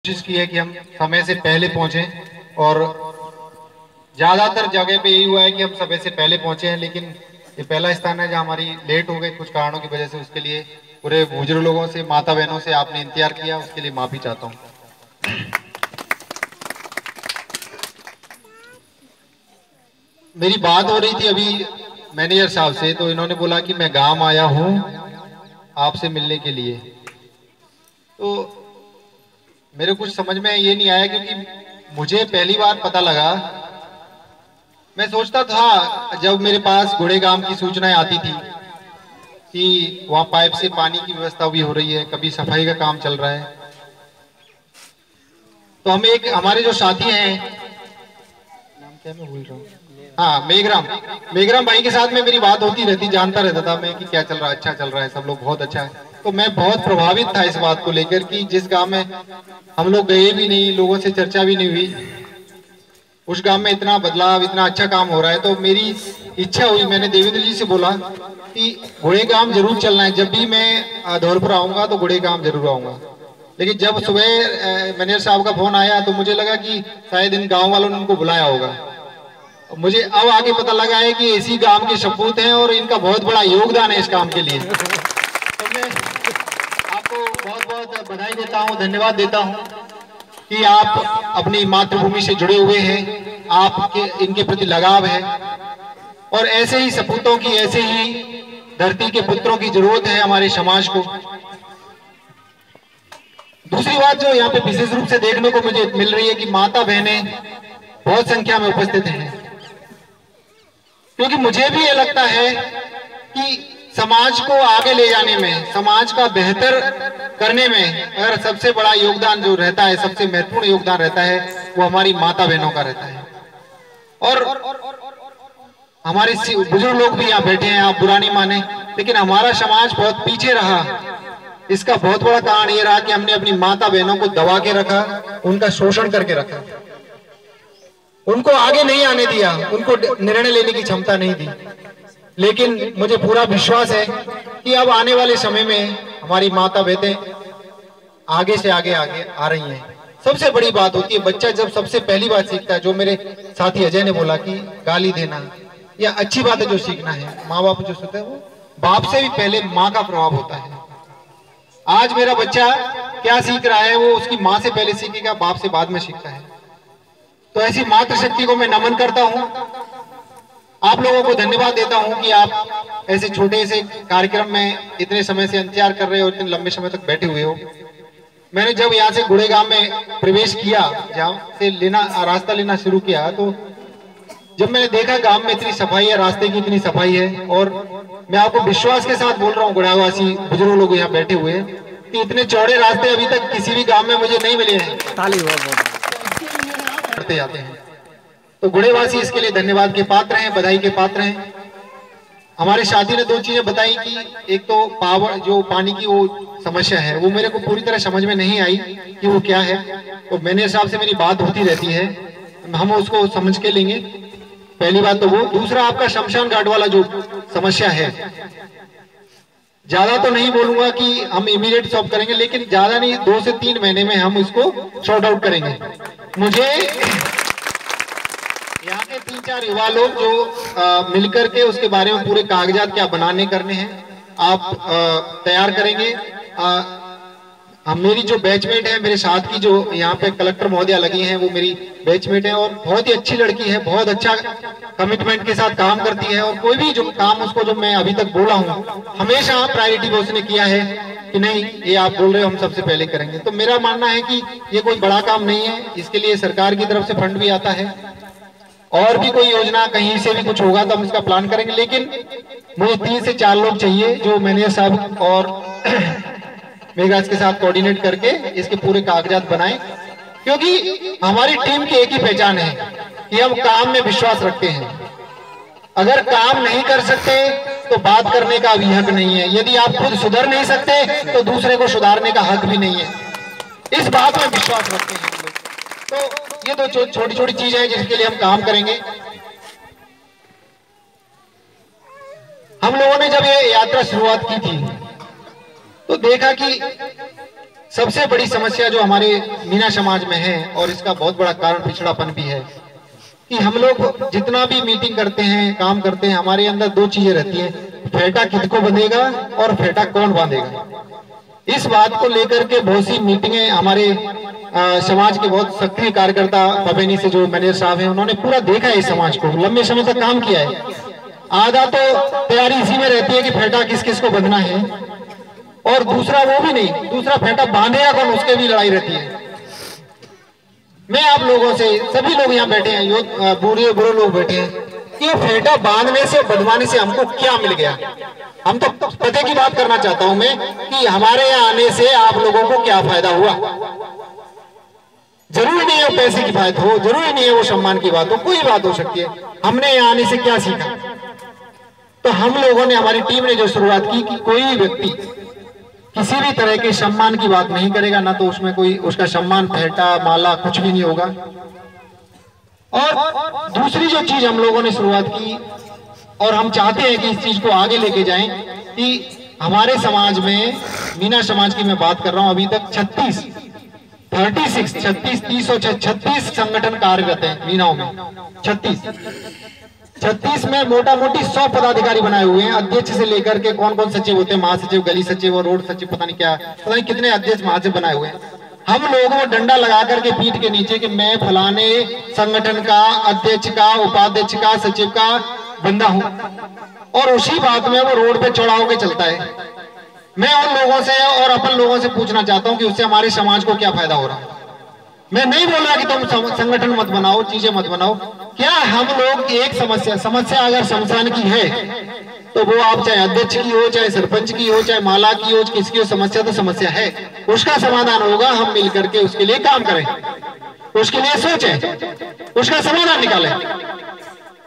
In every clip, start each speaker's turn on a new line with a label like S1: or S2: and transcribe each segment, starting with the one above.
S1: कोशिश की है कि हम समय से पहले पहुंचें और ज्यादातर जगह पे यही हुआ है कि हम समय से पहले पहुंचे हैं, लेकिन ये पहला स्थान है जहां हमारी लेट हो गई कुछ कारणों की वजह से। उसके लिए पूरे बुजुर्ग लोगों से, माता बहनों से आपने इंतजार किया, उसके लिए माफी चाहता हूँ। मेरी बात हो रही थी अभी मैनेजर साहब से, तो इन्होंने बोला कि मैं गांव आया हूं आपसे मिलने के लिए। तो मेरे कुछ समझ में ये नहीं आया, क्योंकि मुझे पहली बार पता लगा। मैं सोचता था जब मेरे पास गुड़ेगाम की सूचनाएं आती थी कि वहां पाइप से पानी की व्यवस्था भी हो रही है, कभी सफाई का काम चल रहा है, तो हम एक हमारे जो साथी हैं, नाम क्या मैं भूल रहा हूँ, हाँ मेघराम भाई के साथ में मेरी बात होती रहती, जानता रहता था मैं कि क्या चल रहा है, अच्छा चल रहा है, सब लोग बहुत अच्छा है। तो मैं बहुत प्रभावित था इस बात को लेकर कि जिस गांव में हम लोग गए भी नहीं, लोगों से चर्चा भी नहीं हुई, उस गांव में इतना बदलाव, इतना अच्छा काम हो रहा है। तो मेरी इच्छा हुई, मैंने देवेंद्र जी से बोला कि गुड़ेगाम जरूर चलना है, जब भी मैं धौलपुर आऊंगा तो गुड़ेगाम जरूर आऊंगा। लेकिन जब सुबह मैनेजर साहब का फोन आया तो मुझे लगा कि शायद इन गांव वालों ने उनको बुलाया होगा। मुझे अब आगे पता लगा है कि इसी गांव के सपूत हैं और इनका बहुत बड़ा योगदान है इस काम के लिए। तो मैं आपको बहुत बहुत बधाई देता हूं, धन्यवाद देता हूं कि आप अपनी मातृभूमि से जुड़े हुए हैं, आपके इनके प्रति लगाव है, और ऐसे ही सपूतों की, ऐसे ही धरती के पुत्रों की जरूरत है हमारे समाज को। दूसरी बात जो यहाँ पे विशेष रूप से देखने को मुझे मिल रही है कि माता बहनें बहुत संख्या में उपस्थित हैं, क्योंकि मुझे भी ये लगता है कि समाज को आगे ले जाने में, समाज का बेहतर करने में अगर सबसे बड़ा योगदान जो रहता है, सबसे महत्वपूर्ण योगदान रहता है, वो हमारी माता बहनों का रहता है। और हमारे बुजुर्ग लोग भी यहाँ बैठे हैं, आप बुरा नहीं माने, लेकिन हमारा समाज बहुत पीछे रहा। इसका बहुत बड़ा कारण ये रहा कि हमने अपनी माता बहनों को दबा के रखा, उनका शोषण करके रखा, उनको आगे नहीं आने दिया, उनको निर्णय लेने की क्षमता नहीं दी। लेकिन मुझे पूरा विश्वास है कि अब आने वाले समय में हमारी माता बहनें आगे से आगे आगे आ रही हैं। सबसे बड़ी बात होती है, बच्चा जब सबसे पहली बात सीखता है, जो मेरे साथी अजय ने बोला कि गाली देना या अच्छी बात है जो सीखना है, माँ बाप जो सीखते हैं वो बाप से भी पहले माँ का प्रभाव होता है। आज मेरा बच्चा क्या सीख रहा है, वो उसकी माँ से पहले सीखेगा, बाप से बाद में सीखता है। तो ऐसी मातृशक्ति को मैं नमन करता हूं, आप लोगों को धन्यवाद देता हूं कि आप ऐसे छोटे से कार्यक्रम में इतने समय से इंतजार कर रहे हो, इतने लंबे समय तक बैठे हुए हो। मैंने जब यहाँ से गुड़ेगाम में प्रवेश किया, जहाँ से रास्ता लेना शुरू किया, तो जब मैंने देखा गांव में इतनी सफाई है, रास्ते की इतनी सफाई है, और मैं आपको विश्वास के साथ बोल रहा हूँ, गुड़ावासी बुजुर्ग लोग यहाँ बैठे हुए हैं, कि इतने चौड़े रास्ते अभी तक किसी भी गांव में मुझे नहीं मिले हैं। ताली करते जाते हैं। तो गुड़ेवासी इसके लिए धन्यवाद के पात्र हैं, बधाई के पात्र हैं। हमारे साथी ने दो चीजें बताई कि एक तो पावर, जो पानी की वो समस्या है, वो मेरे को पूरी तरह समझ में नहीं आई कि वो क्या है। तो मैनेजर साहब से मेरी बात होती रहती है, हम उसको समझ के लेंगे। पहली बात तो वो। दूसरा, आपका शमशान घाट वाला जो समस्या है, ज्यादा तो नहीं बोलूंगा कि हम इमीडिएट सॉल्व करेंगे, लेकिन ज्यादा नहीं, 2 से 3 महीने में हम इसको सॉर्ट आउट करेंगे। मुझे यहाँ के 3-4 युवा लोग जो मिलकर के उसके बारे में पूरे कागजात क्या बनाने करने हैं, आप तैयार करेंगे। मेरी जो बैचमेट है, मेरे साथ की जो यहाँ पे कलेक्टर महोदया लगी हैं, वो मेरी बैचमेट है और बहुत ही अच्छी लड़की है, बहुत अच्छा कमिटमेंट के साथ काम करती है, और कोई भी जो काम उसको, जो मैं अभी तक बोला हूँ, हमेशा प्रायोरिटी पे उसने किया है कि नहीं ये आप बोल रहे हो, हम सबसे पहले करेंगे। तो मेरा मानना है कि ये कोई बड़ा काम नहीं है, इसके लिए सरकार की तरफ से फंड भी आता है, और भी कोई योजना कहीं से भी कुछ होगा तो हम इसका प्लान करेंगे। लेकिन मुझे 3 से 4 लोग चाहिए जो मैनेजर साहब और मेघराज के साथ कोऑर्डिनेट करके इसके पूरे कागजात बनाएं, क्योंकि हमारी टीम की एक ही पहचान है कि हम काम में विश्वास रखते हैं। अगर काम नहीं कर सकते तो बात करने का भी हक नहीं है। यदि आप खुद सुधर नहीं सकते तो दूसरे को सुधारने का हक भी नहीं है। इस बात में विश्वास रखते हैं हम लोग। तो ये दो छोटी छोटी चीजें हैं जिसके लिए हम काम करेंगे। हम लोगों ने जब ये यात्रा शुरुआत की थी तो देखा कि सबसे बड़ी समस्या जो हमारे मीना समाज में है, और इसका बहुत बड़ा कारण पिछड़ापन भी है, कि हम लोग जितना भी मीटिंग करते हैं, काम करते हैं, हमारे अंदर दो चीजें रहती हैं, फेटा किसको बंधेगा और फेटा कौन बांधेगा। इस बात को लेकर के बहुत सी मीटिंगें हमारे समाज के बहुत सक्रिय कार्यकर्ता पबेनी से जो मैनेजर साहब हैं, उन्होंने पूरा देखा है, इस समाज को लंबे समय तक काम किया है। आधा तो तैयारी इसी में रहती है कि फेटा किस किस को बंधना है, और दूसरा वो भी नहीं, दूसरा फेटा बांधेगा कौन, उसके भी लड़ाई रहती है। मैं आप लोगों से, सभी लोग यहाँ बैठे हैं, बूढ़े बुरे लोग बैठे हैं, कि फेटा बांधने से बंधवाने से हमको क्या मिल गया। हम तो पते की बात करना चाहता हूं मैं, कि हमारे यहाँ आने से आप लोगों को क्या फायदा हुआ। जरूरी नहीं है पैसे की बात हो, जरूरी नहीं है वो सम्मान की बात हो, कोई बात हो सकती है। हमने यहाँ आने से क्या सीखा, तो हम लोगों ने, हमारी टीम ने जो शुरुआत की कि कोई व्यक्ति किसी भी तरह के सम्मान की बात नहीं करेगा, ना तो उसमें कोई उसका सम्मान, फेटा, माला कुछ भी नहीं होगा। और दूसरी जो चीज हम लोगों ने शुरुआत की, और हम चाहते हैं कि इस चीज को आगे लेके जाएं, कि हमारे समाज में, मीना समाज की मैं बात कर रहा हूं, अभी तक 36 संगठन कार्यरत हैं मीनाओं में। 36 में मोटा मोटी 100 पदाधिकारी बनाए हुए हैं, अध्यक्ष से लेकर के कौन कौन सचिव होते हैं, महासचिव, गली सचिव और रोड सचिव, पता नहीं क्या, पता नहीं कितने अध्यक्ष महासचिव बनाए हुए हैं। हम लोगों को डंडा लगा करके पीठ के नीचे कि मैं फलाने संगठन का अध्यक्ष का, उपाध्यक्ष का, सचिव का बंदा हूं, और उसी बात में वो रोड पे चौड़ा होकर चलता है। मैं उन लोगों से और अपन लोगों से पूछना चाहता हूं कि उससे हमारे समाज को क्या फायदा हो रहा है। मैं नहीं बोल रहा कि तुम संगठन मत बनाओ, चीजें मत बनाओ। क्या हम लोग एक समस्या अगर शमशान की है, तो वो आप चाहे अध्यक्ष की हो, चाहे सरपंच की हो, चाहे माला की हो, किसकी हो, समस्या तो समस्या है, उसका समाधान होगा। हम मिलकर के उसके लिए काम करें, उसके लिए सोचें, उसका समाधान निकालें।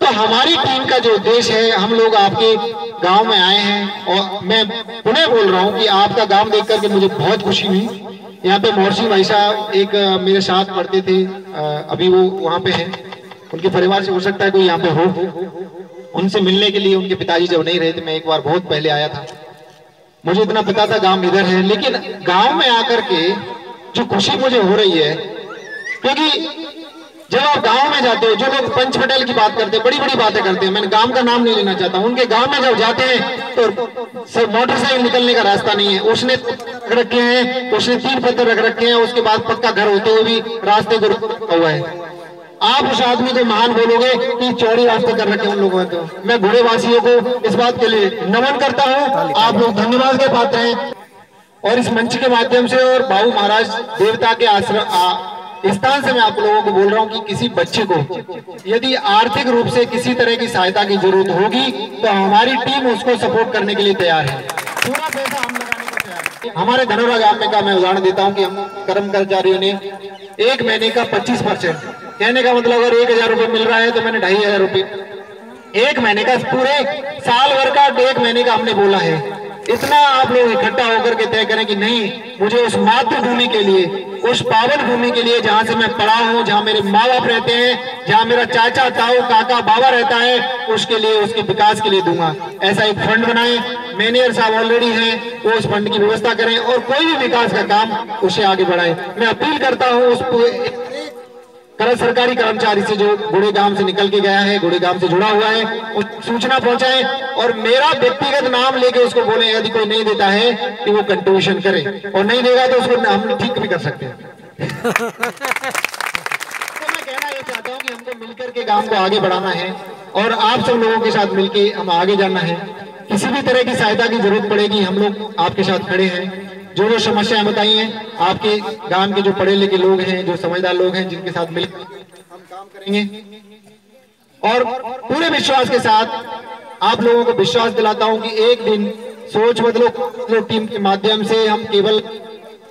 S1: तो हमारी टीम का जो उद्देश्य है, हम लोग आपके गांव में आए हैं, और मैं पुनः बोल रहा हूं कि आपका गांव देख करके मुझे बहुत खुशी हुई। यहाँ पे मोहर्षि भाई साहब एक मेरे साथ पढ़ते थे, अभी वो वहाँ पे हैं, उनके परिवार से हो सकता है कोई यहाँ पे हो। उनसे मिलने के लिए, उनके पिताजी जब नहीं रहे थे, मैं एक बार बहुत पहले आया था, मुझे इतना पता था गांव इधर है। लेकिन गांव में आकर के जो खुशी मुझे हो रही है, क्योंकि जब आप गांव में जाते हो, जो लोग पंच पटेल की बात करते हैं, बड़ी बड़ी बातें करते हैं, मैंने गांव का नाम नहीं लेना चाहता, उनके गांव में जब जाते हैं तो मोटरसाइकिल निकलने का रास्ता नहीं है, उसने रख रखे हैं, उसने 3 पत्थर रख रखे हैं, उसके बाद पक्का घर होते हुए भी रास्ते को रुका हुआ है। आप उस आदमी को महान बोलोगे कि चौड़ी रास्ते कर रखे उन लोगों को। मैं घोड़े वासियों को इस बात के लिए नमन करता हूँ, आप लोग धन्यवाद के पात्र हैं। और इस मंच के माध्यम से और बाबू महाराज देवता के आश्रम स्थान से मैं आप लोगों को बोल रहा हूं कि किसी बच्चे को यदि आर्थिक रूप से किसी तरह की सहायता की जरूरत होगी, तो हमारी टीम उसको सपोर्ट करने के लिए तैयार है, पूरा पैसा हम लगाने को तैयार है। हमारे धनौरा गांव में का मैं उदाहरण देता हूं कि हम कर्मचारियों ने 1 महीने का 25%, कहने का मतलब अगर 1000 रुपये मिल रहा है तो मैंने 2500 रुपये 1 महीने का, पूरे साल भर का 1 महीने का हमने बोला है। इतना आप लोग इकट्ठा होकर के तय करें कि नहीं, मुझे उस मातृभूमि के लिए, उस पावन भूमि के लिए जहां से मैं पढ़ा हूं, जहां मेरे माँ बाप रहते हैं, जहां मेरा चाचा, ताऊ, काका, बाबा रहता है, उसके लिए, उसके विकास के लिए दूंगा। ऐसा एक फंड बनाएं, मैनेजर साहब ऑलरेडी हैं, वो उस फंड की व्यवस्था करें और कोई भी विकास का काम उसे आगे बढ़ाएं। मैं अपील करता हूँ उस सरकारी कर्मचारी से जो गुड़ेगांव से निकल के गया है, गुड़ेगांव से जुड़ा हुआ है, उस सूचना पहुंचाएं और मेरा व्यक्तिगत नाम लेके उसको बोले, यदि कोई नहीं देता है कि वो कंट्रीब्यूशन करे, और नहीं देगा तो उसको हम ठीक भी कर सकते हैं। तो मैं कहना ये चाहता हूँ कि हमको मिलकर के काम को आगे बढ़ाना है, और आप सब लोगों के साथ मिलके हम आगे जाना है। किसी भी तरह की सहायता की जरूरत पड़ेगी, हम लोग आपके साथ खड़े हैं। जो जो समस्याएं बताई हैं, आपके गांव के जो पढ़े लिखे लोग हैं, जो समझदार लोग हैं, जिनके साथ मिलकर हम काम करेंगे, और पूरे विश्वास के साथ आप लोगों को विश्वास दिलाता हूं कि एक दिन सोच बदलो टीम के माध्यम से हम केवल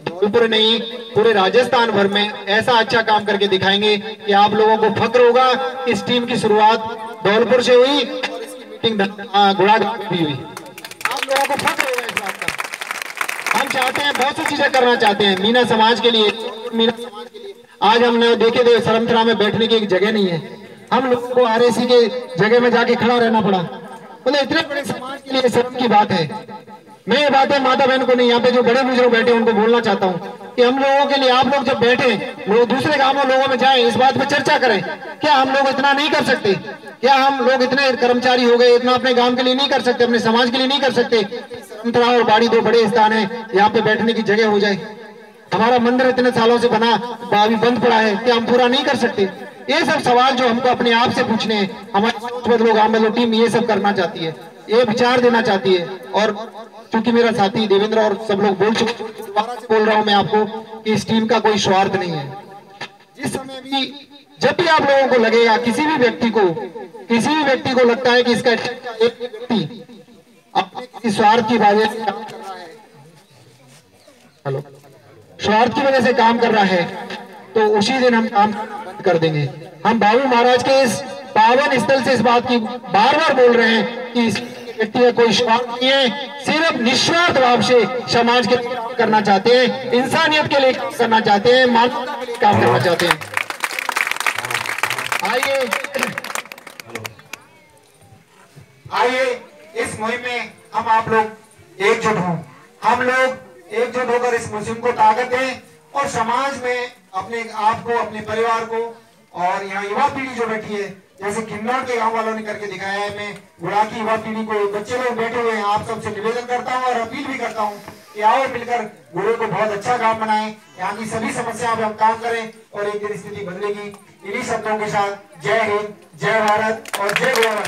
S1: धौलपुर नहीं, पूरे राजस्थान भर में ऐसा अच्छा काम करके दिखाएंगे कि आप लोगों को फक्र होगा। इस टीम की शुरुआत धौलपुर से हुई और इसकी मीटिंग घोड़ागांव में भी हुई, आप लोगों को फक्र होगा इस बात का। हम चाहते हैं, बहुत सी चीजें करना चाहते हैं मीना समाज के लिए, मीना समाज के लिए। आज हमने देखे थे सरमथरा में बैठने की एक जगह नहीं है, हम लोगों को RAC के जगह में जाके खड़ा रहना पड़ा। मतलब इतने बड़े समाज के लिए शर्म की बात है। मैं ये बातें माता बहन को नहीं, यहाँ पे जो बड़े बुजुर्ग बैठे उनको बोलना चाहता हूँ कि हम लोगों के लिए, आप लोग जब बैठे लोग दूसरे गांवों लोगों में जाएं, इस बात पे चर्चा करें, क्या हम लोग इतना नहीं कर सकते? क्या हम लोग इतने कर्मचारी हो गए, इतना अपने गांव के लिए नहीं कर सकते, अपने समाज के लिए नहीं कर सकते? संतरा और बाड़ी दो बड़े स्थान है, यहाँ पे बैठने की जगह हो जाए। हमारा मंदिर इतने सालों से बना अभी बंद पड़ा है, क्या हम पूरा नहीं कर सकते? ये सब सवाल जो हमको अपने आप से पूछने हैं, हमारी सोच बदलो गांव बदलो टीम ये सब करना चाहती है, ये विचार देना चाहती है। और क्योंकि मेरा साथी देवेंद्र और सब लोग बोल चुके, दोबारा से बोल रहा हूं मैं आपको कि इस टीम का कोई स्वार्थ नहीं है। जिस समय भी, जब भी आप लोगों को लगेगा, किसी भी व्यक्ति को लगता है कि इसका एक व्यक्ति अपने किसी स्वार्थ की वजह से काम कर रहा है, स्वार्थ की वजह से काम कर रहा है, तो उसी दिन हम काम बंद कर देंगे। हम बाबू महाराज के इस पावन स्थल से इस बात की बार बार बोल रहे हैं कि इस व्यक्ति का कोई स्वार्थ नहीं है, सिर्फ निस्वार्थ भाव से समाज के लिए काम करना चाहते हैं, इंसानियत के लिए काम करना चाहते हैं, मानवता के लिए काम करना चाहते हैं। आइए इस मुहिम में हम आप लोग एकजुट हों, हम लोग एकजुट होकर इस मुहिम को ताकत दें और समाज में अपने आप को, अपने परिवार को, और यहाँ युवा पीढ़ी जो बैठी है, जैसे किन्नौर के गांव वालों ने करके दिखाया है, मैं बुढ़ा की युवा पीढ़ी को, बच्चे लोग बैठे हुए हैं, आप सबसे निवेदन करता हूँ और अपील भी करता हूँ कि आओ मिलकर गुड़े को बहुत अच्छा गांव बनाएं, यहाँ की सभी समस्याओं पर हम काम करें और एक दिन स्थिति बदलेगी। इन्हीं शब्दों के साथ जय हिंद, जय भारत और जय गोवा।